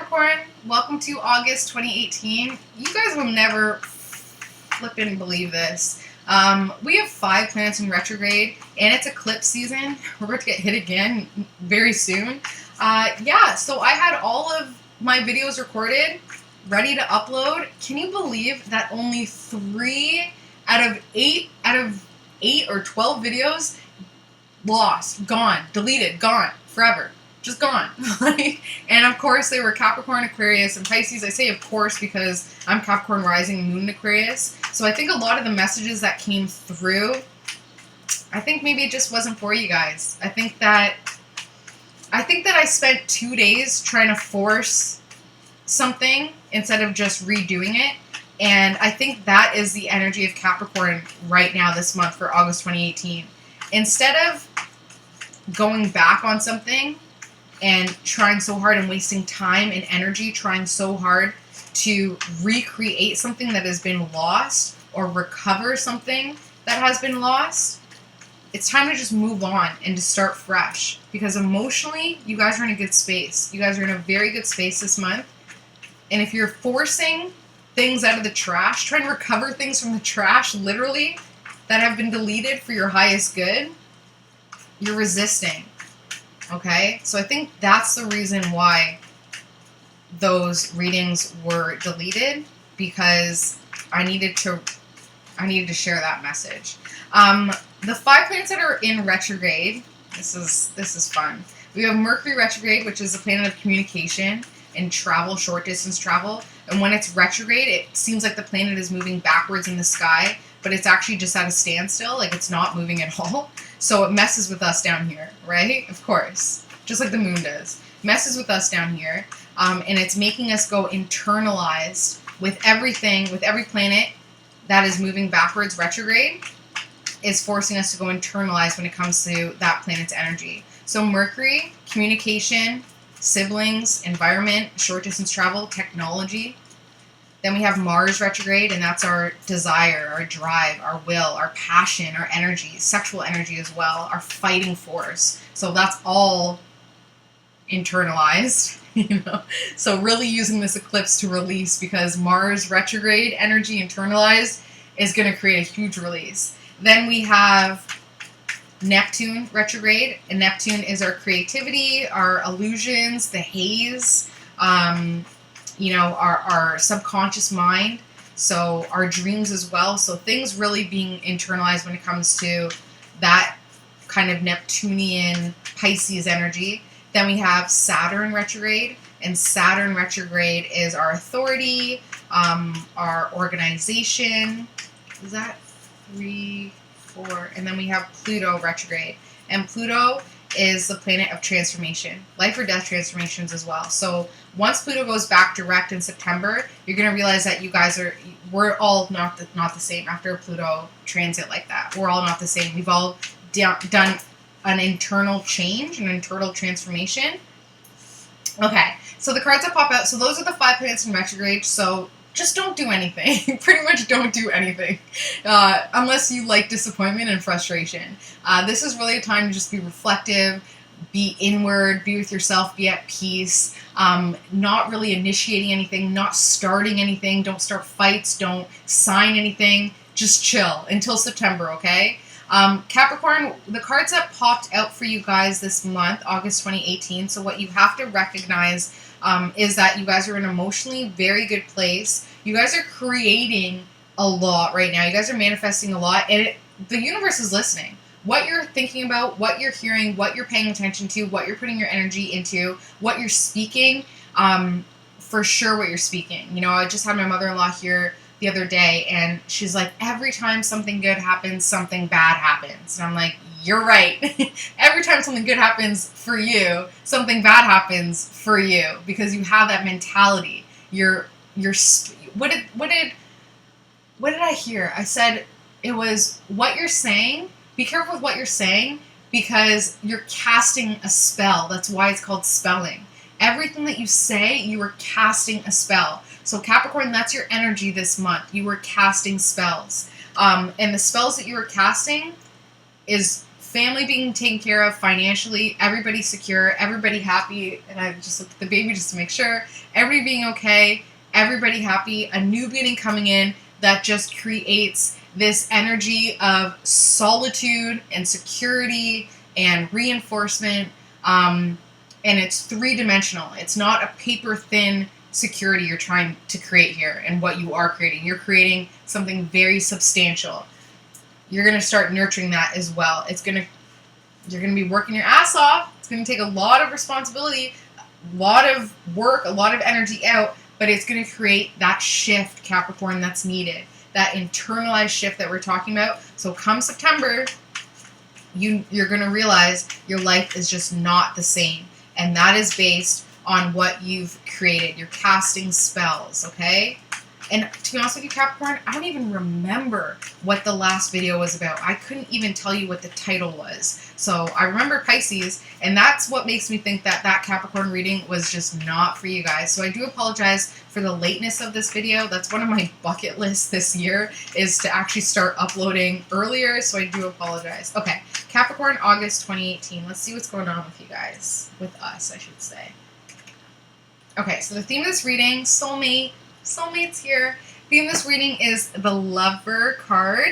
Capricorn, welcome to August 2018. You guys will never flippin' believe this. We have 5 planets in retrograde, and it's eclipse season. We're about to get hit again very soon. Yeah, so I had all of my videos recorded, ready to upload. Can you believe that only 3 out of 8 or 12 videos lost, gone, deleted, gone, forever. Just gone. And of course they were Capricorn, Aquarius, and Pisces. I say of course because I'm Capricorn rising, moon in Aquarius. So I think a lot of the messages that came through, I think maybe it just wasn't for you guys. I think that I spent 2 days trying to force something instead of just redoing it. And I think that is the energy of Capricorn right now this month for August 2018. Instead of going back on something and trying so hard and wasting time and energy trying so hard to recreate something that has been lost or recover something that has been lost, it's time to just move on and to start fresh. Because emotionally, you guys are in a good space. You guys are in a very good space this month. And if you're forcing things out of the trash, trying to recover things from the trash, literally, that have been deleted for your highest good, you're resisting. Okay? So I think that's the reason why those readings were deleted, because I needed to share that message. The 5 planets that are in retrograde, this is fun. We have Mercury retrograde, which is the planet of communication and travel, short distance travel. And when it's retrograde, it seems like the planet is moving backwards in the sky, but it's actually just at a standstill, like it's not moving at all. So it messes with us down here, right? Of course. Just like the moon does. Messes with us down here. And it's making us go internalized with everything, with every planet that is moving backwards retrograde, is forcing us to go internalized when it comes to that planet's energy. So Mercury, communication, siblings, environment, short distance travel, technology. Then we have Mars retrograde, and that's our desire, our drive, our will, our passion, our energy, sexual energy as well, our fighting force. So that's all internalized, you know. So really using this eclipse to release, because Mars retrograde energy internalized is going to create a huge release. Then we have Neptune retrograde, and Neptune is our creativity, our illusions, the haze, you know, our subconscious mind, so our dreams as well. So things really being internalized when it comes to that kind of Neptunian Pisces energy. Then we have Saturn retrograde, and Saturn retrograde is our authority, our organization. Is that 3, 4? And then we have Pluto retrograde, and Pluto is the planet of transformation, life or death transformations as well. So once Pluto goes back direct in September, you're going to realize that we're all not the same after a Pluto transit like that. We're all not the same. We've all done an internal change, an internal transformation. Okay, so the cards that pop out, so those are the 5 planets in retrograde, so just don't do anything. Pretty much don't do anything. Unless you like disappointment and frustration. This is really a time to just be reflective, be inward, be with yourself, be at peace. Not really initiating anything, not starting anything. Don't start fights, don't sign anything. Just chill until September, okay? Capricorn, the cards that popped out for you guys this month, August 2018, so what you have to recognize is that you guys are in an emotionally very good place. You guys are creating a lot right now. You guys are manifesting a lot, and the universe is listening. What you're thinking about, what you're hearing, what you're paying attention to, what you're putting your energy into, what you're speaking, for sure what you're speaking. You know, I just had my mother-in-law here the other day, and she's like, every time something good happens, something bad happens. And I'm like, you're right. Every time something good happens for you, something bad happens for you, because you have that mentality. What did I hear? I said it was what you're saying. Be careful with what you're saying, because you're casting a spell. That's why it's called spelling. Everything that you say, you are casting a spell. So Capricorn, that's your energy this month. You were casting spells. And the spells that you were casting is family being taken care of financially, everybody secure, everybody happy, and I just looked at the baby just to make sure, everybody being okay, everybody happy, a new beginning coming in that just creates this energy of solitude and security and reinforcement, and it's three-dimensional. It's not a paper-thin security you're trying to create here and what you are creating. You're creating something very substantial. You're going to start nurturing that as well. You're going to be working your ass off. It's going to take a lot of responsibility, a lot of work, a lot of energy out, but it's going to create that shift, Capricorn, that's needed. That internalized shift that we're talking about. So come September, you're going to realize your life is just not the same. And that is based on what you've created. You're casting spells, okay? And to be honest with you, Capricorn, I don't even remember what the last video was about. I couldn't even tell you what the title was. So I remember Pisces, and that's what makes me think that that Capricorn reading was just not for you guys. So I do apologize for the lateness of this video. That's one of my bucket lists this year, is to actually start uploading earlier, so I do apologize. Okay, Capricorn, August 2018. Let's see what's going on with you guys. With us, I should say. Okay, so the theme of this reading, soulmate. Soulmates here. Theme of this reading is the Lover card.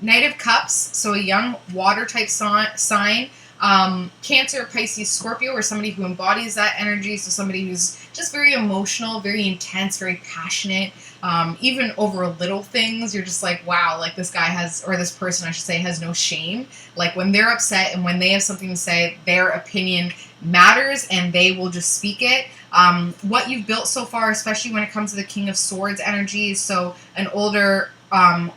Knight of Cups, so a young water type sign. Cancer, Pisces, Scorpio, or somebody who embodies that energy. So somebody who's just very emotional, very intense, very passionate. Even over little things, you're just like, wow, like this guy has, or this person I should say, has no shame. Like when they're upset and when they have something to say, their opinion matters and they will just speak it. What you've built so far, especially when it comes to the King of Swords energy, so an older, I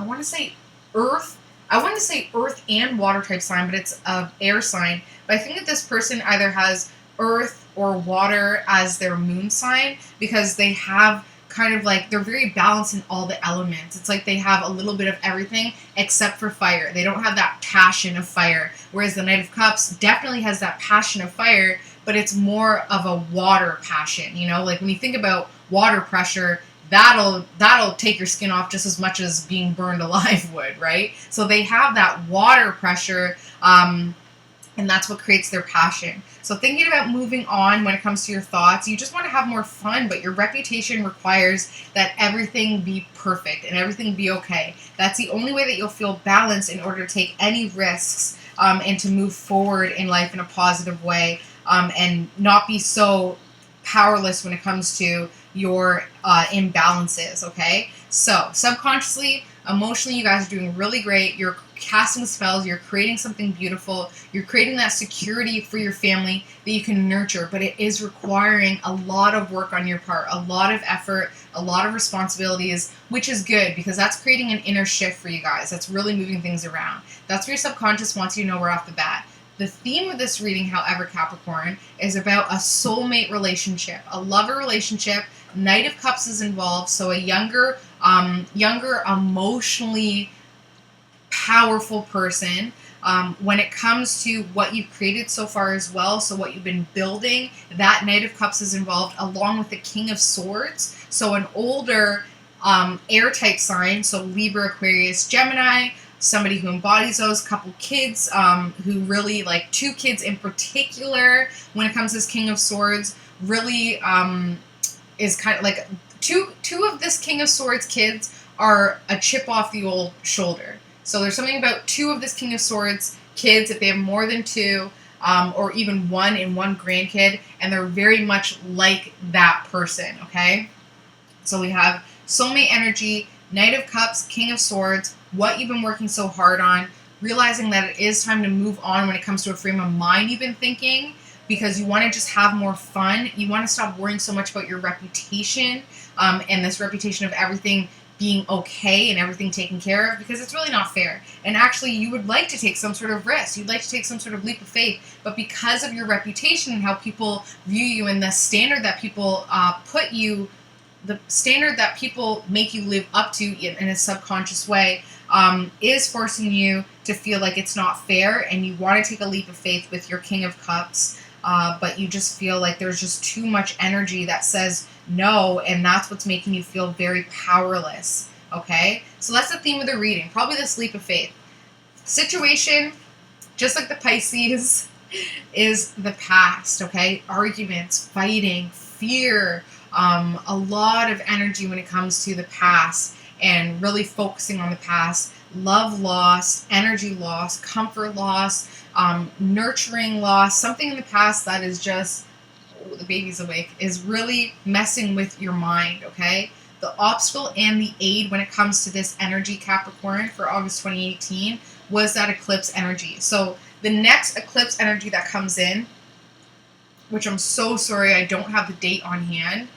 want to say Earth. I want to say Earth and water type sign, but it's an air sign. But I think that this person either has Earth or water as their moon sign, because they have kind of like, they're very balanced in all the elements. It's like they have a little bit of everything except for fire. They don't have that passion of fire, whereas the Knight of Cups definitely has that passion of fire, but it's more of a water passion, you know? Like when you think about water pressure, that'll take your skin off just as much as being burned alive would, right? So they have that water pressure, and that's what creates their passion. So thinking about moving on when it comes to your thoughts, you just want to have more fun, but your reputation requires that everything be perfect and everything be okay. That's the only way that you'll feel balanced in order to take any risks, and to move forward in life in a positive way, and not be so powerless when it comes to your imbalances, okay? So subconsciously, emotionally, you guys are doing really great. You're casting spells, you're creating something beautiful, you're creating that security for your family that you can nurture, but it is requiring a lot of work on your part, a lot of effort, a lot of responsibilities, which is good because that's creating an inner shift for you guys. That's really moving things around. That's what your subconscious wants you to know right off the bat. The theme of this reading, however, Capricorn, is about a soulmate relationship, a lover relationship. Knight of Cups is involved, so a younger emotionally powerful person. When it comes to what you've created so far as well, so what you've been building, that Knight of Cups is involved along with the King of Swords. So an older air type sign, so Libra, Aquarius, Gemini, somebody who embodies those, couple kids who really, like 2 kids in particular, when it comes to this King of Swords, really is kind of like two of this King of Swords kids are a chip off the old shoulder. So there's something about 2 of this King of Swords kids, if they have more than 2, or even 1 and 1 grandkid, and they're very much like that person, okay? So we have soulmate energy, Knight of Cups, King of Swords, what you've been working so hard on, realizing that it is time to move on when it comes to a frame of mind you've been thinking, because you want to just have more fun. You want to stop worrying so much about your reputation, and this reputation of everything being okay and everything taken care of, because it's really not fair. And actually, you would like to take some sort of risk. You'd like to take some sort of leap of faith, but because of your reputation and how people view you and the standard that people put you, the standard that people make you live up to in a subconscious way, is forcing you to feel like it's not fair, and you want to take a leap of faith with your King of Cups, but you just feel like there's just too much energy that says no, and that's what's making you feel very powerless, okay? So that's the theme of the reading, probably this leap of faith. Situation, just like the Pisces is the past, okay? Arguments, fighting, fear, a lot of energy when it comes to the past and really focusing on the past. Love loss, energy loss, comfort loss, nurturing loss, something in the past that is just, oh, the baby's awake, is really messing with your mind, okay? The obstacle and the aid when it comes to this energy, Capricorn, for August 2018 was that eclipse energy. So the next eclipse energy that comes in, which I'm so sorry I don't have the date on hand,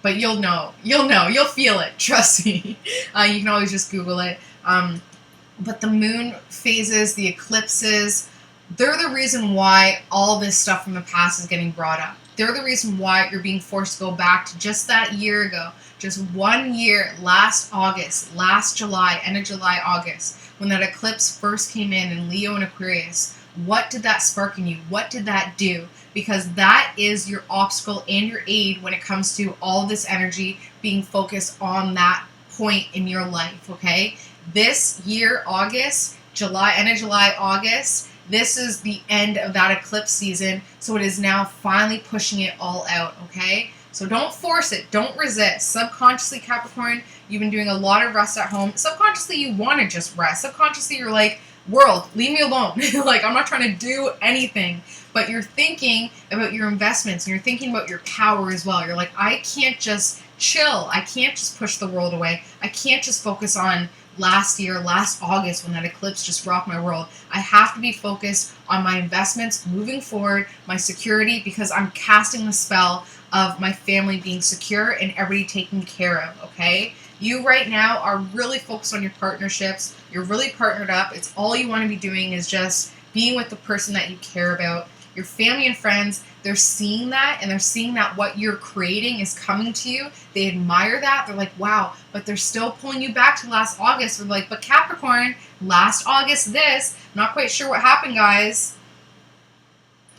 but you'll know, you'll feel it, trust me. You can always just Google it. But the moon phases, the eclipses, they're the reason why all this stuff from the past is getting brought up. They're the reason why you're being forced to go back to just that year ago, just 1 year, last August, last July, end of July, August, when that eclipse first came in Leo and Aquarius. What did that spark in you? What did that do? Because that is your obstacle and your aid when it comes to all this energy being focused on that point in your life, okay? This year, August, July, end of July, August, this is the end of that eclipse season, so it is now finally pushing it all out, okay? So don't force it. Don't resist. Subconsciously, Capricorn, you've been doing a lot of rest at home. Subconsciously, you want to just rest. Subconsciously, you're like, world, leave me alone. Like, I'm not trying to do anything. But you're thinking about your investments, and you're thinking about your power as well. You're like, I can't just chill. I can't just push the world away. I can't just focus on last year, last August, when that eclipse just rocked my world. I have to be focused on my investments moving forward, my security, because I'm casting the spell of my family being secure and everybody taken care of, okay? You right now are really focused on your partnerships. You're really partnered up. It's all you want to be doing is just being with the person that you care about. Your family and friends, they're seeing that, and they're seeing that what you're creating is coming to you. They admire that. They're like, wow, but they're still pulling you back to last August. They're like, but Capricorn, last August this. I'm not quite sure what happened, guys.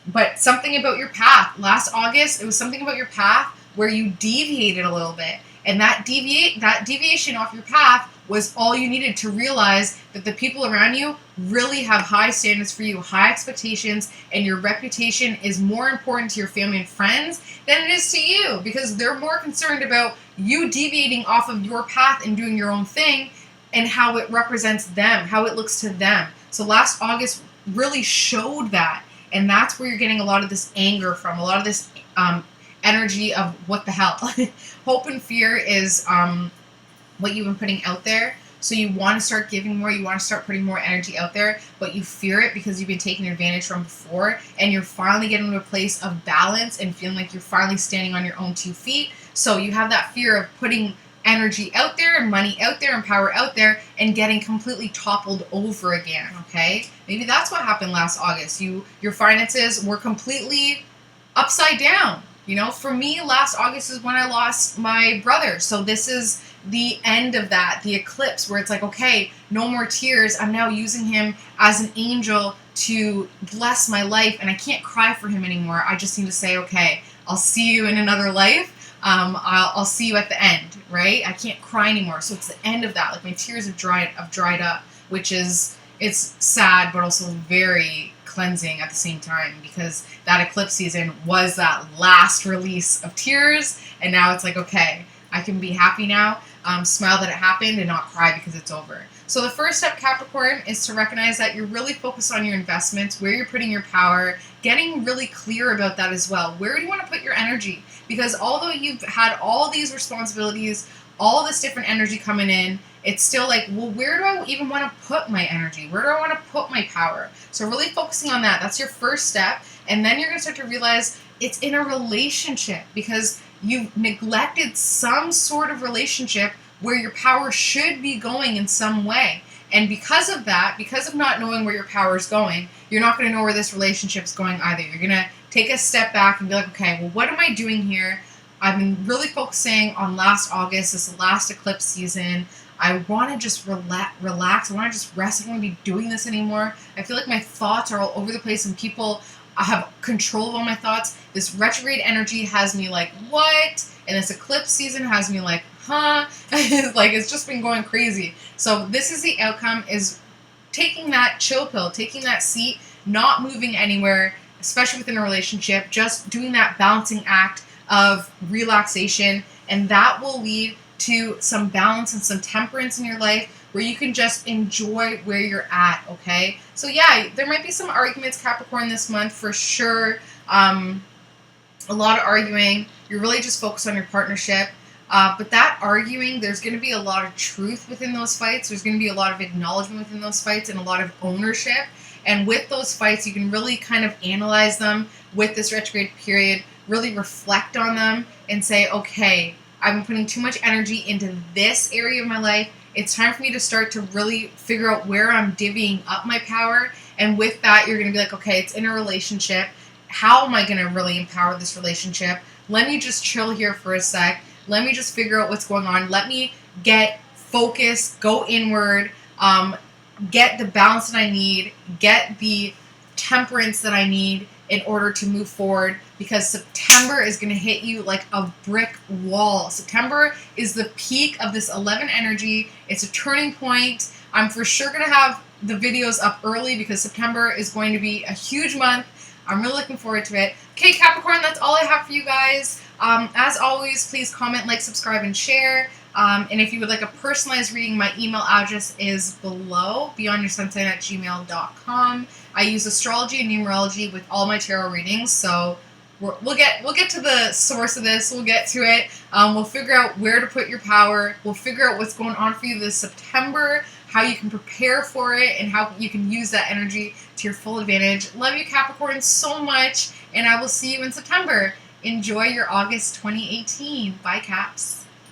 But something about your path. Last August, it was something about your path where you deviated a little bit. And that deviation off your path was all you needed to realize that the people around you really have high standards for you, high expectations, and your reputation is more important to your family and friends than it is to you, because they're more concerned about you deviating off of your path and doing your own thing and how it represents them, how it looks to them. So last August really showed that, and that's where you're getting a lot of this anger from, a lot of this energy of what the hell. Hope and fear is what you've been putting out there. So you want to start giving more, you want to start putting more energy out there, but you fear it because you've been taken advantage from before, and you're finally getting to a place of balance and feeling like you're finally standing on your own 2 feet. So you have that fear of putting energy out there and money out there and power out there and getting completely toppled over again, okay? Maybe that's what happened last August. Your finances were completely upside down. You know, for me, last August is when I lost my brother. So this is the end of that, the eclipse, where it's like, okay, no more tears. I'm now using him as an angel to bless my life, and I can't cry for him anymore. I just need to say, okay, I'll see you in another life. I'll see you at the end, right? I can't cry anymore. So it's the end of that. Like, my tears have dried up, which is, it's sad, but also very cleansing at the same time, because that eclipse season was that last release of tears, and now it's like, okay, I can be happy now, smile that it happened, and not cry because it's over. So the first step, Capricorn, is to recognize that you're really focused on your investments, where you're putting your power, getting really clear about that as well. Where do you want to put your energy? Because although you've had all these responsibilities, all this different energy coming in, it's still like, well, where do I even want to put my energy? Where do I want to put my power? So really focusing on that. That's your first step. And then you're going to start to realize it's in a relationship, because you've neglected some sort of relationship where your power should be going in some way. And because of that, because of not knowing where your power is going, you're not going to know where this relationship is going either. You're going to take a step back and be like, okay, well, what am I doing here? I've been really focusing on last August, this last eclipse season. I want to just relax. I want to just rest. I don't want to be doing this anymore. I feel like my thoughts are all over the place, and people have control of all my thoughts. This retrograde energy has me like, what? And this eclipse season has me like, huh? Like, it's just been going crazy. So this is the outcome, is taking that chill pill, taking that seat, not moving anywhere, especially within a relationship, just doing that balancing act of relaxation, and that will lead to some balance and some temperance in your life where you can just enjoy where you're at, okay? So yeah, there might be some arguments, Capricorn, this month for sure. A lot of arguing. You're really just focused on your partnership. But that arguing, there's going to be a lot of truth within those fights. There's going to be a lot of acknowledgement within those fights and a lot of ownership. And with those fights, you can really kind of analyze them with this retrograde period, really reflect on them and say, okay, I've been putting too much energy into this area of my life. It's time for me to start to really figure out where I'm divvying up my power. And with that, you're going to be like, okay, it's in a relationship. How am I going to really empower this relationship? Let me just chill here for a sec. Let me just figure out what's going on. Let me get focused, go inward, get the balance that I need, get the temperance that I need in order to move forward, because September is going to hit you like a brick wall. September is the peak of this 11 energy. It's a turning point. I'm for sure going to have the videos up early because September is going to be a huge month. I'm really looking forward to it. Okay, Capricorn, that's all I have for you guys. As always, please comment, like, subscribe, and share. And if you would like a personalized reading, my email address is below, BeyondYourSunSign@gmail.com. I use astrology and numerology with all my tarot readings, so we'll get to the source of this. We'll get to it. We'll figure out where to put your power. We'll figure out what's going on for you this September, how you can prepare for it, and how you can use that energy to your full advantage. Love you, Capricorn, so much, and I will see you in September. Enjoy your August 2018. Bye, Caps.